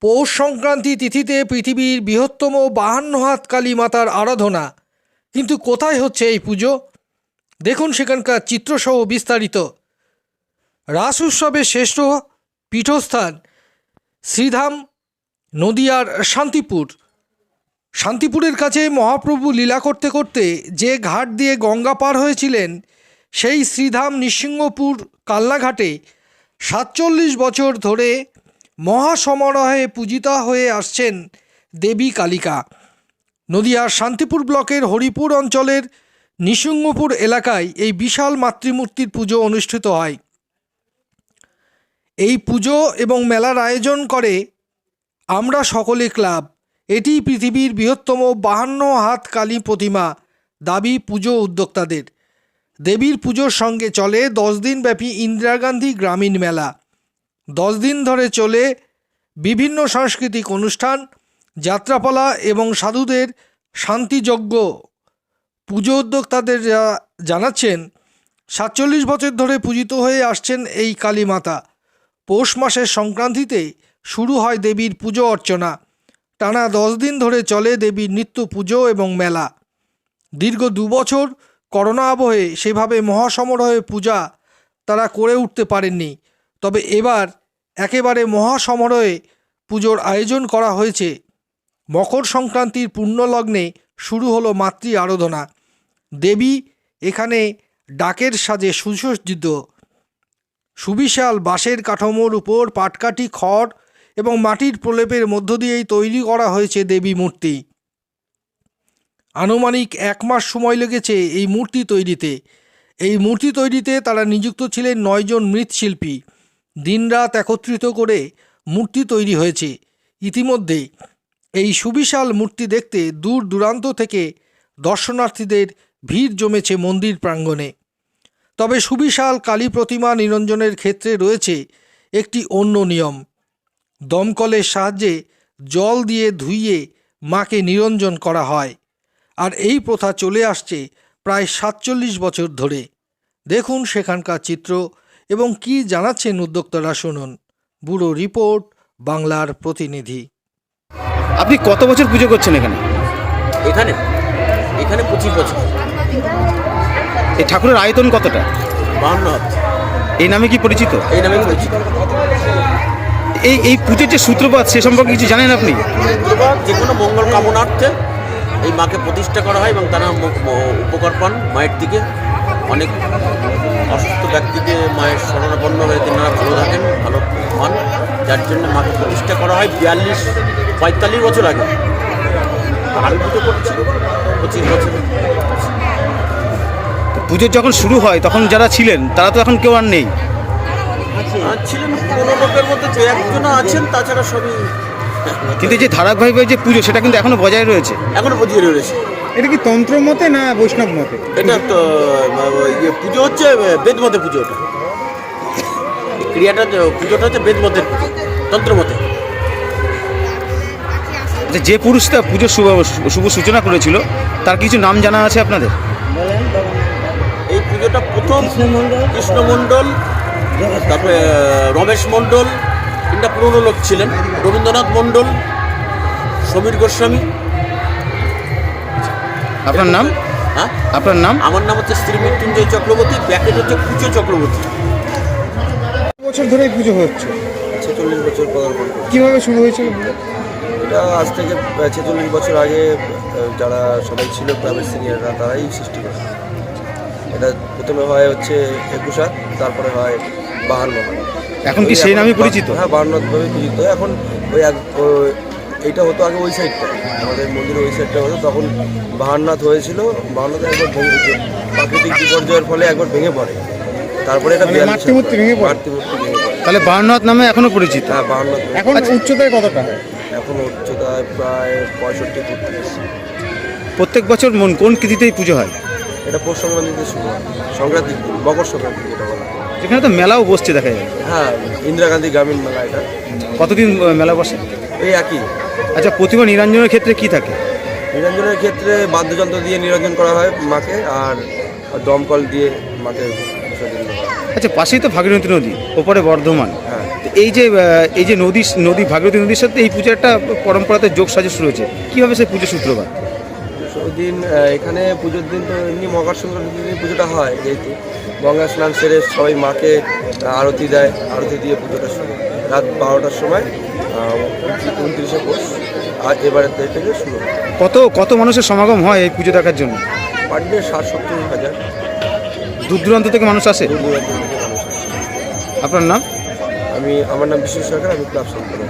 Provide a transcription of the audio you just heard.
পৌষ সংক্রান্তি তিথিতে পৃথিবীর বৃহত্তম 52 হাত কালী মাতার আরাধনা। কিন্তু কোথায় হচ্ছে এই পুজো? দেখুন সেখানকার চিত্রসহ বিস্তারিত। রাস উৎসবের শ্রেষ্ঠ পীঠস্থান শ্রীধাম নদিয়ার শান্তিপুরের কাছে মহাপ্রভু লীলা করতে করতে যে ঘাট দিয়ে গঙ্গা পার হয়েছিলেন, সেই শ্রীধাম নৃসিংহপুর কালনাঘাটে 47 বছর ধরে মহাসমারোহে পূজিতা হয়ে আসছেন দেবী কালিকা। নদিয়ার শান্তিপুর ব্লকের হরিপুর অঞ্চলের নৃসিংহপুর এলাকায় এই বিশাল মাতৃমূর্তির পুজো অনুষ্ঠিত হয়। এই পুজো এবং মেলার আয়োজন করে আমরা সকলে ক্লাব। এটি পৃথিবীর বৃহত্তম 52 হাত কালী প্রতিমা দাবি পুজো উদ্যোক্তাদের। দেবীর পুজোর সঙ্গে চলে 10 দিনব্যাপী ইন্দিরা গান্ধী গ্রামীণ মেলা। 10 দিন ধরে চলে বিভিন্ন সাংস্কৃতিক অনুষ্ঠান, যাত্রাপালা এবং সাধুদের শান্তিযজ্ঞ। পুজো উদ্যোক্তাদের জানাচ্ছেন 47 বছর ধরে পূজিত হয়ে আসছেন এই কালী মাতা। পৌষ মাসের সংক্রান্তিতে শুরু হয় দেবীর পুজো অর্চনা। টানা 10 দিন ধরে চলে দেবীর নিত্য পুজো এবং মেলা। দীর্ঘ 2 বছর করোনা আবহে সেভাবে মহাসমারোহে পূজা তারা করে উঠতে পারেননি। তবে এবার একেবারে মহাসমারোহে পুজোর আয়োজন করা হয়েছে। মকর সংক্রান্তির পুণ্যলগ্নে শুরু হলো মাতৃ আরাধনা। দেবী এখানে ডাকের সাজে সুসজ্জিত। সুবিশাল বাঁশের কাঠামোর উপর পাটকাঠি, খড় এবং মাটির প্রলেপের মধ্য দিয়েই তৈরি করা হয়েছে দেবী মূর্তি। আনুমানিক 1 মাস সময় লেগেছে এই মূর্তি তৈরিতে। এই মূর্তি তৈরিতে তারা নিযুক্ত ছিলেন 9 জন মৃৎশিল্পী। দিনরাত একত্রিত করে মূর্তি তৈরি হয়েছে। ইতিমধ্যে এই সুবিশাল মূর্তি দেখতে দূর দূরান্ত থেকে দর্শনার্থীদের ভিড় জমেছে মন্দির প্রাঙ্গণে। তবে সুবিশাল কালী প্রতিমা নিরঞ্জনের ক্ষেত্রে রয়েছে একটি অন্য নিয়ম। দমকলের সাহায্যে জল দিয়ে ধুইয়ে মাকে নিরঞ্জন করা হয়। আর এই প্রথা চলে আসছে প্রায় 47 বছর ধরে। দেখুন সেখানকার চিত্র এবং কি জানাচ্ছেন উদ্যোক্তারা, শুনুন। ব্যুরো রিপোর্ট, বাংলার প্রতিনিধি। আপনি কত বছর পুজো করছেন এখানে? এখানে 25 বছর। এই ঠাকুরের আয়তন কতটা? 52 হাত। এই নামে কি পরিচিত? এই নামে পরিচিত। এই পুজোর যে সূত্রপাত সে সম্পর্কে কিছু জানেন আপনি? যে কোনো মঙ্গল কামনার্থে এই মাকে প্রতিষ্ঠা করা হয় এবং তারা উপকার পান মায়ের দিকে। অনেক অসুস্থ ব্যক্তিকে মায়ের শরণাপন্ন হয়ে তেনারা ভালো থাকেন, ভালো পান, যার জন্য মাকে প্রতিষ্ঠা করা হয় 42-45 বছর আগে। আর আমি পুজো করছি 25 বছর। পুজো যখন শুরু হয় তখন যারা ছিলেন তারা তো এখন কেউ আর নেই। ছিলেন 15 লোকের মধ্যে 1-2 আছেন, তাছাড়া সবই। কিন্তু যে ধারাবাহিক যে পুজো সেটা কিন্তু এখনো বজায় রয়েছে। এখনো বজিয়ে রয়েছে। এটা কি তন্ত্র মতে না বৈষ্ণব মতে? এটা তো পুজো হচ্ছে বেদ মতে পুজো। ওটা ক্রিয়াটা পুজোটা হচ্ছে বেদ মতের পুজো, তন্ত্র মতে। যে পুরুষটা পুজোর শুভ সূচনা করেছিল তার কিছু নাম জানা আছে আপনাদের? এই পুজোটা প্রথম কৃষ্ণ মণ্ডল, তারপরে রমেশ মণ্ডল, তিনটা পুরনো লোক ছিলেন, রবীন্দ্রনাথ মণ্ডল, সমীর গোস্বামী। আপনার নাম? হ্যাঁ, আপনার নাম? আমার নাম হচ্ছে শ্রী মৃত্যুঞ্জয় চক্রবর্তী, ব্যাকেট হচ্ছে কুচো চক্রবর্তী। বছর ধরে এই পুজো হচ্ছে। 46 বছর পদার্পণ করে। কিভাবে শুরু হয়েছিল? এটা আজ থেকে 46 বছর আগে যারা সবাই ছিল ক্লাবের সিনিয়ররা তারাই সৃষ্টি করে। এটা প্রথমে হয় হচ্ছে 21 হাত, তারপরে হয় 52 হাত। এখন কি সেই নামে পরিচিত? হ্যাঁ, 52 ভাবে পরিচিত। এখন ওই এইটা হতো আগে ওই সাইডটা, আমাদের মন্দিরের ওই সাইডটা হতো, তখন 52 হাত হয়েছিল। 52 একবার ভেঙে, প্রাকৃতিক বিপর্যয়ের ফলে একবার ভেঙে পড়ে, তারপরে এটা মাতৃমূর্তি ভেঙে পড়ে। তাহলে 52 হাত নামে এখনো পরিচিত? হ্যাঁ, 52 হাত। এখন উচ্চতায় কতটা? এখন উচ্চতায় প্রায় 65 ফুট। প্রত্যেক বছর কোন তিথিতেই পুজো হয়? এটা পৌষ সংক্রান্তিতে শুরু হয়, সংক্রান্তি, মকর সংক্রান্তি যেটা বলা হয়। এখানে তো মেলাও বসছে দেখা যায়। হ্যাঁ, ইন্দিরা গান্ধী গ্রামীণ মেলা। এটা কতদিন মেলা বসে? এই একই। আচ্ছা, প্রতিমা নিরঞ্জনের ক্ষেত্রে কি থাকে? নিরঞ্জনের ক্ষেত্রে বাদ্যযন্ত্র দিয়ে নিরঞ্জন করা হয় মাকে, আর দমকল দিয়ে মাকে বিসর্জন দেওয়া হয়। আচ্ছা, পাশেই তো ভাগীরথী নদী, ওপরে বর্ধমান। হ্যাঁ, এই যে নদী ভাগীরথী নদীর সাথে এই পুজোর একটা পরম্পরাতে যোগ সাজে শুরু হয়েছে, কীভাবে সেই পুজো সূত্রপাত? দিন এখানে পুজোর দিন তো এমনি মকর সংক্রান্তির দিন পুজোটা হয়, যেহেতু গঙ্গা স্নান সেরে সবাই মাকে আরতি দেয়, আরতি দিয়ে পুজোটা শুরু হয়। রাত 12টার সময় 29শে পৌষ আর এবারের থেকে শুরু হয়। কত মানুষের সমাগম হয় এই পুজো দেখার জন্য? পার ডে 60-70 হাজার দূর দূরান্ত থেকে মানুষ আসে। দূর দূরান্ত থেকে মানুষ আসে। আপনার নাম? আমার নাম বিশেষ সরকার, আমি ক্লাব সম্পাদক।